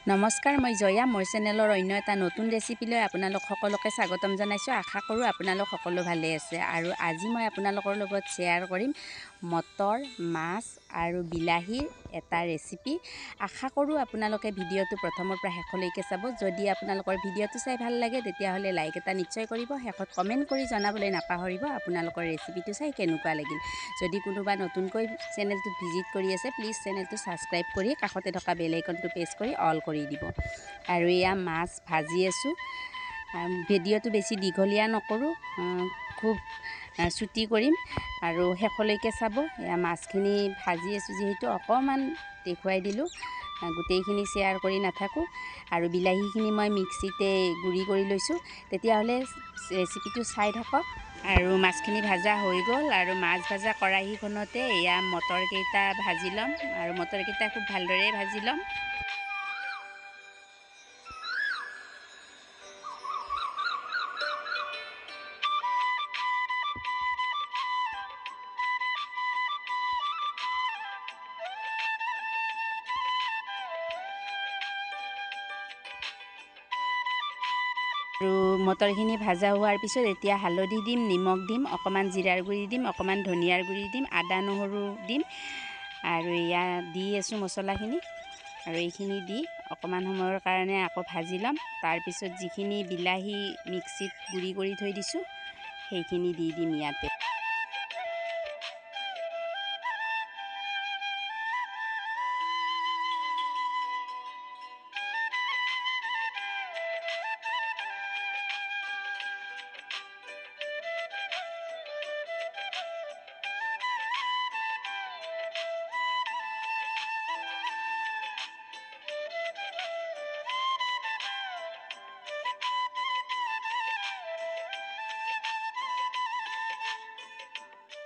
নমস্কাৰ, মই জয়া। মোৰ চেনেলৰ অন্য এটা নতুন ৰেচিপিলৈ আপোনালোক সকলোকে স্বাগতম জনাইছোঁ। আশা কৰোঁ আপোনালোক সকলো ভালে আছে। আৰু আজি মই আপোনালোকৰ লগত শ্বেয়াৰ কৰিম মটৰ, মাছ আৰু বিলাহীৰ এটা ৰেচিপি। আশা কৰোঁ আপোনালোকে ভিডিঅ'টো প্ৰথমৰ পৰা শেষলৈকে চাব। যদি আপোনালোকৰ ভিডিঅ'টো চাই ভাল লাগে তেতিয়াহ'লে লাইক এটা নিশ্চয় কৰিব। শেষত কমেণ্ট কৰি জনাবলৈ নাপাহৰিব আপোনালোকৰ ৰেচিপিটো চাই কেনেকুৱা লাগিল। যদি কোনোবা নতুনকৈ চেনেলটোত ভিজিট কৰি আছে, প্লিজ চেনেলটো ছাবস্ক্ৰাইব কৰি কাষতে থকা বেল আইকনটো প্ৰেছ কৰি অল কৰি দিব। আৰু এয়া মাছ ভাজি আছোঁ। ভিডিঅ'টো বেছি দীঘলীয়া নকৰোঁ, খুব চুটি কৰিম আৰু শেষলৈকে চাব। এয়া মাছখিনি ভাজি আছোঁ যিহেতু অকণমান দেখুৱাই দিলোঁ, গোটেইখিনি শ্বেয়াৰ কৰি নাথাকোঁ। আৰু বিলাহীখিনি মই মিক্সিতে গুড়ি কৰি লৈছোঁ। তেতিয়াহ'লে ৰেচিপিটো চাই থাকক। আৰু মাছখিনি ভাজা হৈ গ'ল আৰু মাছ ভাজা কেৰাহীখনতে এয়া মটৰকেইটা ভাজি ল'ম আৰু মটৰকেইটা খুব ভালদৰে ভাজি ল'ম। আৰু মটৰখিনি ভাজা হোৱাৰ পিছত এতিয়া হালধি দিম, নিমখ দিম, অকণমান জিৰাৰ গুড়ি দিম, অকণমান ধনিয়াৰ গুড়ি দিম, আদা নহৰু দিম। আৰু এয়া দি আছোঁ মছলাখিনি। আৰু এইখিনি দি অকণমান সময়ৰ কাৰণে আকৌ ভাজি ল'ম। তাৰপিছত যিখিনি বিলাহী মিক্সিত গুড়ি কৰি থৈ দিছোঁ সেইখিনি দি দিম ইয়াতে।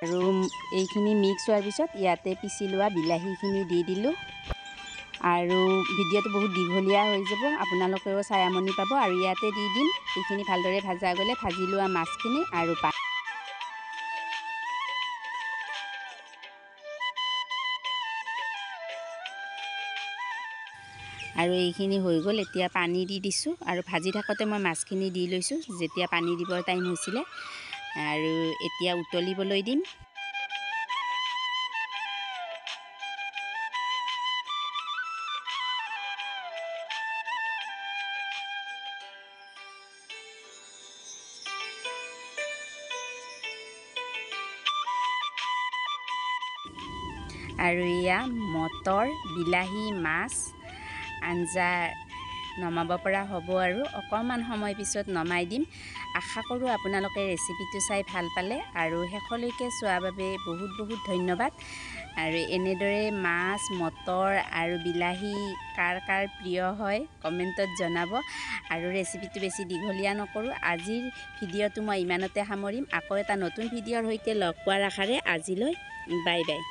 আৰু এইখিনি মিক্স হোৱাৰ পিছত ইয়াতে পিচি লোৱা বিলাহীখিনি দি দিলোঁ। আৰু ভিডিঅ'টো বহুত দীঘলীয়া হৈ যাব, আপোনালোকেও চাই আমনি পাব। আৰু ইয়াতে দি দিম এইখিনি ভালদৰে ভাজা গ'লে ভাজি লোৱা মাছখিনি আৰু পানী। আৰু এইখিনি হৈ গ'ল। এতিয়া পানী দি দিছোঁ আৰু ভাজি থাকোঁতে মই মাছখিনি দি লৈছোঁ যেতিয়া পানী দিবৰ টাইম হৈছিলে। আৰু এতিয়া উতলিবলৈ দিম। আৰু এয়া মটৰ, বিলাহী, মাছ আঞ্জা নমাব পৰা হ'ব। আৰু অকণমান সময় পিছত নমাই দিম। আশা কৰোঁ আপোনালোকে ৰেচিপিটো চাই ভাল পালে। আৰু শেষলৈকে চোৱাৰ বাবে বহুত বহুত ধন্যবাদ। আৰু এনেদৰে মাছ, মটৰ আৰু বিলাহী কাৰ কাৰ প্ৰিয় হয় কমেণ্টত জনাব। আৰু ৰেচিপিটো বেছি দীঘলীয়া নকৰোঁ, আজিৰ ভিডিঅ'টো মই ইমানতে সামৰিম। আকৌ এটা নতুন ভিডিঅ'ৰ সৈতে লগ পোৱাৰ আশাৰে আজিলৈ বাই বাই।